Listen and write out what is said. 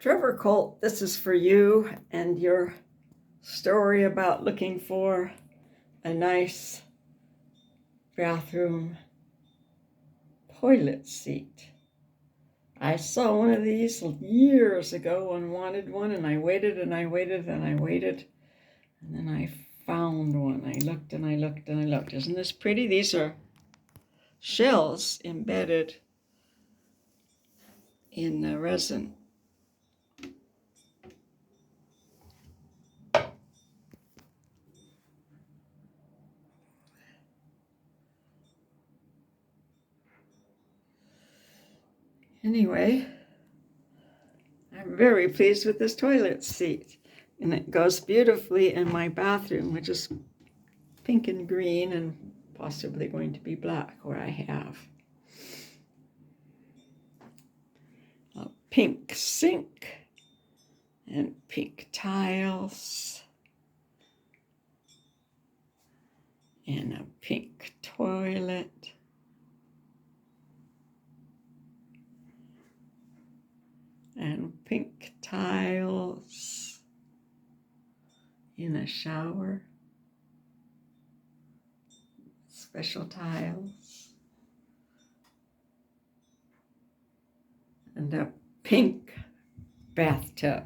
Trever Coult, this is for you and your story about looking for a nice bathroom toilet seat. I saw one of these years ago and wanted one, and I waited and I waited and I waited, and then I found one. I looked and I looked and I looked. Isn't this pretty? These are shells embedded in the resin. Anyway, I'm very pleased with this toilet seat, and it goes beautifully in my bathroom, which is pink and green and possibly going to be black where I have a pink sink and pink tiles and a pink toilet. And pink tiles in a shower, special tiles, and a pink bathtub.